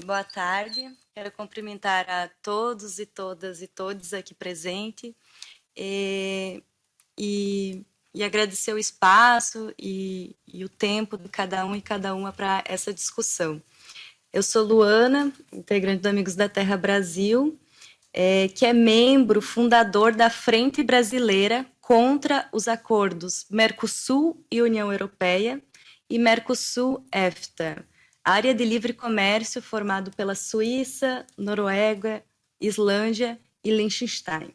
Boa tarde, quero cumprimentar a todos e todas e todos aqui presentes e, e agradecer o espaço e o tempo de cada um e cada uma para essa discussão. Eu sou Luana, integrante do Amigos da Terra Brasil, que é membro fundador da Frente Brasileira contra os acordos Mercosul e União Europeia e Mercosul-EFTA, área de livre comércio formado pela Suíça, Noruega, Islândia e Liechtenstein.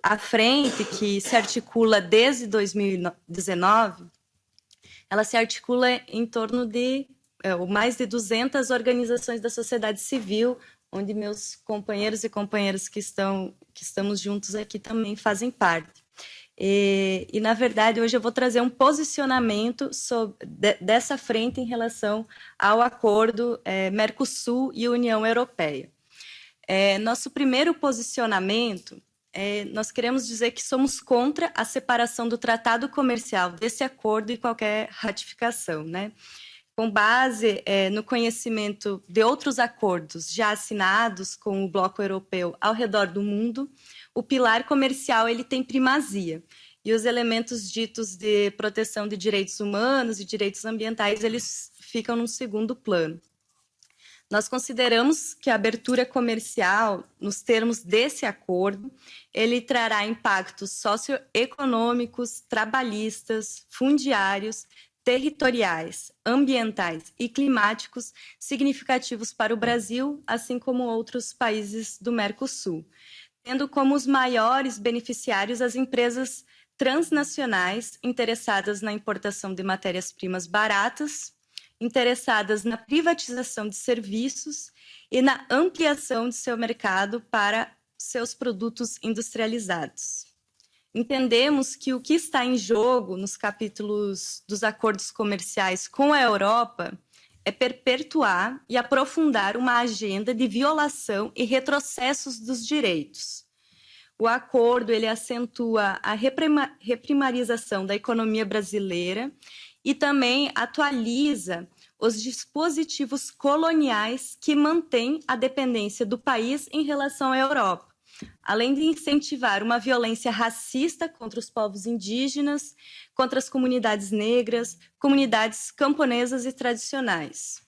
A frente, que se articula desde 2019, ela se articula em torno de mais de 200 organizações da sociedade civil, onde meus companheiros e companheiras que estamos juntos aqui também fazem parte. Na verdade, hoje eu vou trazer um posicionamento dessa frente em relação ao acordo Mercosul e União Europeia. Nosso primeiro posicionamento, nós queremos dizer que somos contra a separação do tratado comercial desse acordo e qualquer ratificação, né? Com base no conhecimento de outros acordos já assinados com o bloco europeu ao redor do mundo, o pilar comercial ele tem primazia e os elementos ditos de proteção de direitos humanos e direitos ambientais eles ficam num segundo plano. Nós consideramos que a abertura comercial, nos termos desse acordo, ele trará impactos socioeconômicos, trabalhistas, fundiários, territoriais, ambientais e climáticos significativos para o Brasil, assim como outros países do Mercosul, tendo como os maiores beneficiários as empresas transnacionais interessadas na importação de matérias-primas baratas, interessadas na privatização de serviços e na ampliação de seu mercado para seus produtos industrializados. Entendemos que o que está em jogo nos capítulos dos acordos comerciais com a Europa é perpetuar e aprofundar uma agenda de violação e retrocessos dos direitos. O acordo ele acentua a reprimarização da economia brasileira e também atualiza os dispositivos coloniais que mantêm a dependência do país em relação à Europa, além de incentivar uma violência racista contra os povos indígenas, contra as comunidades negras, comunidades camponesas e tradicionais.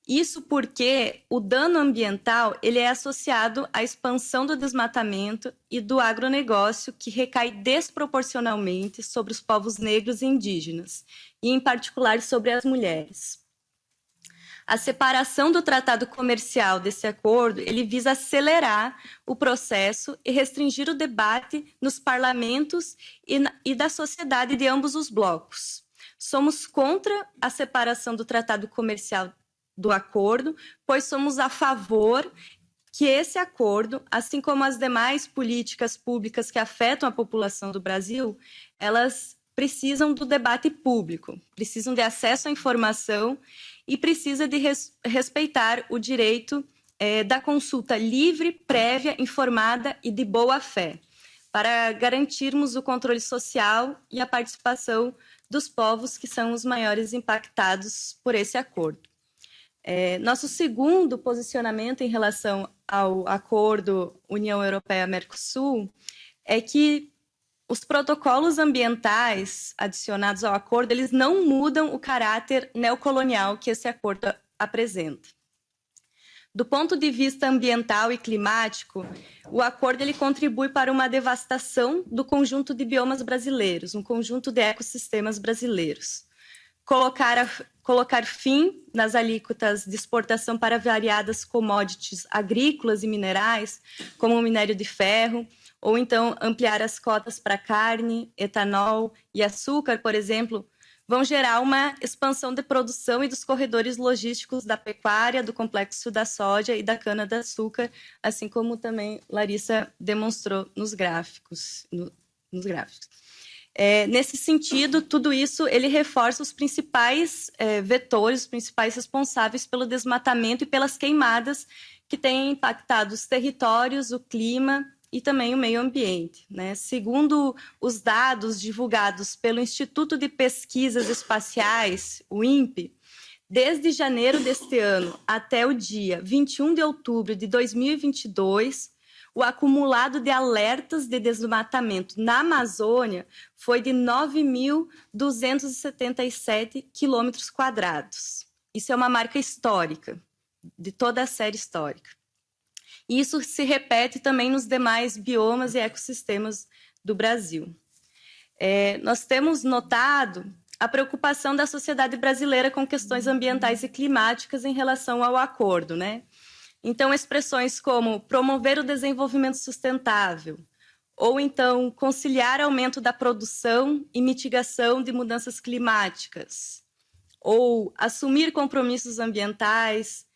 Isso porque o dano ambiental ele é associado à expansão do desmatamento e do agronegócio, que recai desproporcionalmente sobre os povos negros e indígenas, e em particular sobre as mulheres. A separação do tratado comercial desse acordo, ele visa acelerar o processo e restringir o debate nos parlamentos e da sociedade de ambos os blocos. Somos contra a separação do tratado comercial do acordo, pois somos a favor que esse acordo, assim como as demais políticas públicas que afetam a população do Brasil, elas precisam do debate público, precisam de acesso à informação e precisa de respeitar o direito da consulta livre, prévia, informada e de boa fé, para garantirmos o controle social e a participação dos povos que são os maiores impactados por esse acordo. Nosso segundo posicionamento em relação ao acordo União Europeia-Mercosul é que os protocolos ambientais adicionados ao acordo, eles não mudam o caráter neocolonial que esse acordo apresenta. Do ponto de vista ambiental e climático, o acordo ele contribui para uma devastação do conjunto de biomas brasileiros, um conjunto de ecossistemas brasileiros. Colocar fim nas alíquotas de exportação para variadas commodities agrícolas e minerais, como o minério de ferro, ou então ampliar as cotas para carne, etanol e açúcar, por exemplo, vão gerar uma expansão de produção e dos corredores logísticos da pecuária, do complexo da soja e da cana-de-açúcar, assim como também Larissa demonstrou nos gráficos. Nesse sentido, tudo isso ele reforça os principais vetores, os principais responsáveis pelo desmatamento e pelas queimadas que têm impactado os territórios, o clima e também o meio ambiente, né? Segundo os dados divulgados pelo Instituto de Pesquisas Espaciais, o INPE, Desde janeiro deste ano até o dia 21 de outubro de 2022, o acumulado de alertas de desmatamento na Amazônia foi de 9.277 quilômetros quadrados. Isso é uma marca histórica, de toda a série histórica. E isso se repete também nos demais biomas e ecossistemas do Brasil. Nós temos notado a preocupação da sociedade brasileira com questões ambientais e climáticas em relação ao acordo, né? Então, expressões como promover o desenvolvimento sustentável, ou então conciliar aumento da produção e mitigação de mudanças climáticas, ou assumir compromissos ambientais,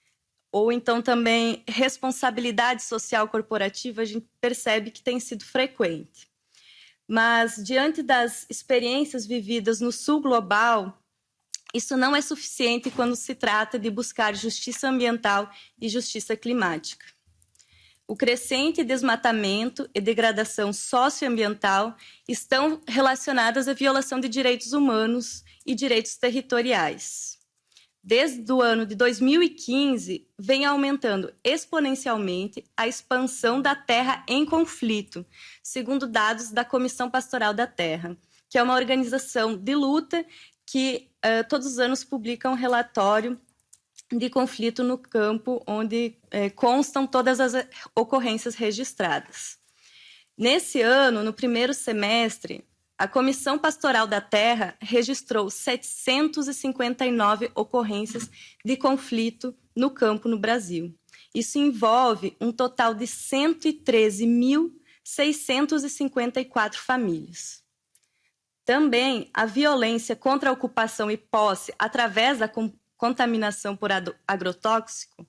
ou então também responsabilidade social corporativa, a gente percebe que tem sido frequente. Mas, diante das experiências vividas no sul global, isso não é suficiente quando se trata de buscar justiça ambiental e justiça climática. O crescente desmatamento e degradação socioambiental estão relacionadas à violação de direitos humanos e direitos territoriais. Desde o ano de 2015, vem aumentando exponencialmente a expansão da terra em conflito, segundo dados da Comissão Pastoral da Terra, que é uma organização de luta que todos os anos publica um relatório de conflito no campo, onde constam todas as ocorrências registradas. Nesse ano, no primeiro semestre, a Comissão Pastoral da Terra registrou 759 ocorrências de conflito no campo no Brasil. Isso envolve um total de 113.654 famílias. Também a violência contra a ocupação e posse através da contaminação por agrotóxico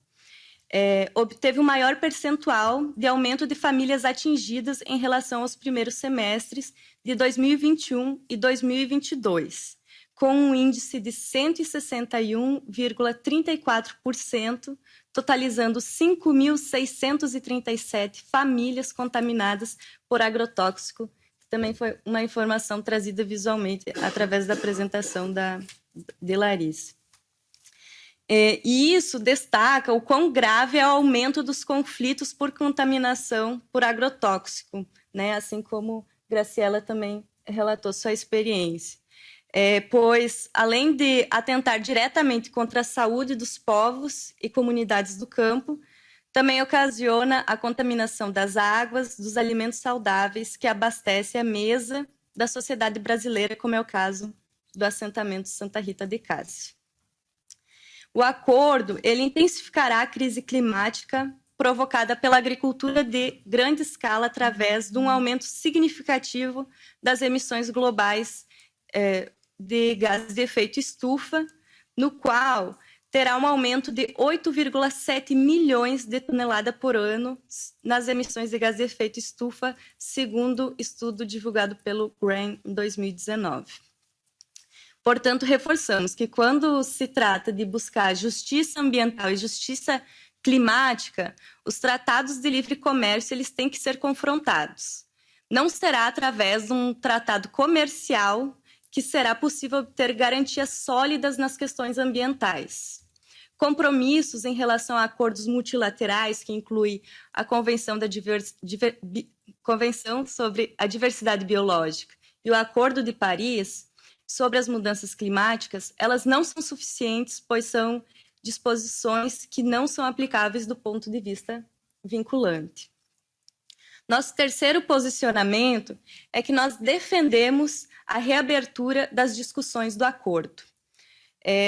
obteve um maior percentual de aumento de famílias atingidas em relação aos primeiros semestres de 2021 e 2022, com um índice de 161,34%, totalizando 5.637 famílias contaminadas por agrotóxico, que também foi uma informação trazida visualmente através da apresentação de Larissa. E isso destaca o quão grave é o aumento dos conflitos por contaminação por agrotóxico, né? Assim como Graciela também relatou sua experiência. Pois, além de atentar diretamente contra a saúde dos povos e comunidades do campo, também ocasiona a contaminação das águas, dos alimentos saudáveis que abastecem a mesa da sociedade brasileira, como é o caso do assentamento Santa Rita de Cássia. O acordo ele intensificará a crise climática provocada pela agricultura de grande escala através de um aumento significativo das emissões globais de gases de efeito estufa, no qual terá um aumento de 8,7 milhões de toneladas por ano nas emissões de gases de efeito estufa, segundo estudo divulgado pelo GRAM em 2019. Portanto, reforçamos que quando se trata de buscar justiça ambiental e justiça climática, os tratados de livre comércio eles têm que ser confrontados. Não será através de um tratado comercial que será possível obter garantias sólidas nas questões ambientais. Compromissos em relação a acordos multilaterais, que inclui a Convenção sobre a Diversidade Biológica e o Acordo de Paris, sobre as mudanças climáticas, elas não são suficientes, pois são disposições que não são aplicáveis do ponto de vista vinculante. Nosso terceiro posicionamento é que nós defendemos a reabertura das discussões do acordo.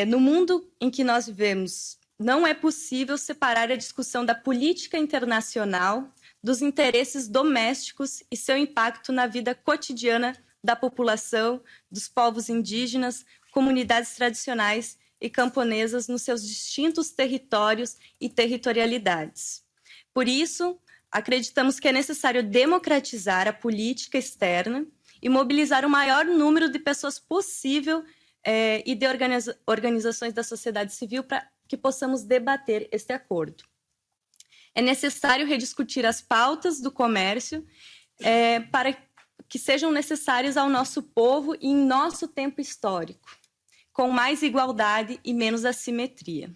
No mundo em que nós vivemos, não é possível separar a discussão da política internacional dos interesses domésticos e seu impacto na vida cotidiana da população, dos povos indígenas, comunidades tradicionais e camponesas nos seus distintos territórios e territorialidades. Por isso, acreditamos que é necessário democratizar a política externa e mobilizar o maior número de pessoas possível e de organizações da sociedade civil para que possamos debater este acordo. É necessário rediscutir as pautas do comércio para que sejam necessários ao nosso povo e em nosso tempo histórico, com mais igualdade e menos assimetria.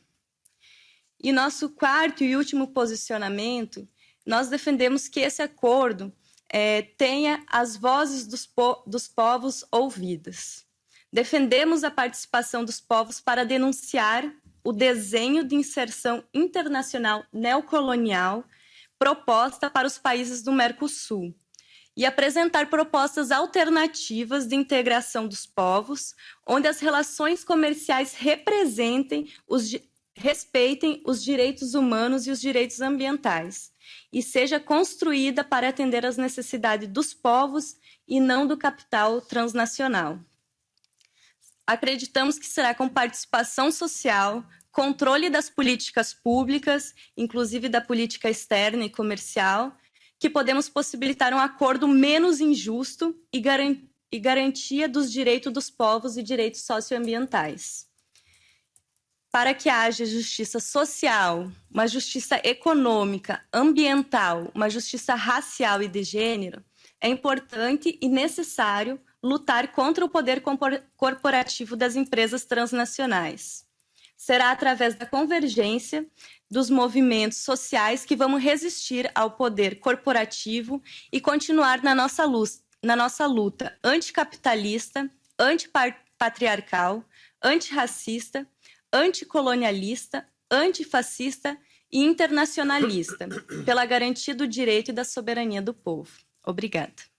E nosso quarto e último posicionamento, nós defendemos que esse acordo tenha as vozes dos povos ouvidas. Defendemos a participação dos povos para denunciar o desenho de inserção internacional neocolonial proposta para os países do Mercosul e apresentar propostas alternativas de integração dos povos, onde as relações comerciais respeitem os direitos humanos e os direitos ambientais, e seja construída para atender às necessidades dos povos e não do capital transnacional. Acreditamos que será com participação social, controle das políticas públicas, inclusive da política externa e comercial, que podemos possibilitar um acordo menos injusto e garantia dos direitos dos povos e direitos socioambientais. Para que haja justiça social, uma justiça econômica, ambiental, uma justiça racial e de gênero, é importante e necessário lutar contra o poder corporativo das empresas transnacionais. Será através da convergência dos movimentos sociais que vamos resistir ao poder corporativo e continuar na nossa luta anticapitalista, antipatriarcal, antirracista, anticolonialista, antifascista e internacionalista, pela garantia do direito e da soberania do povo. Obrigada.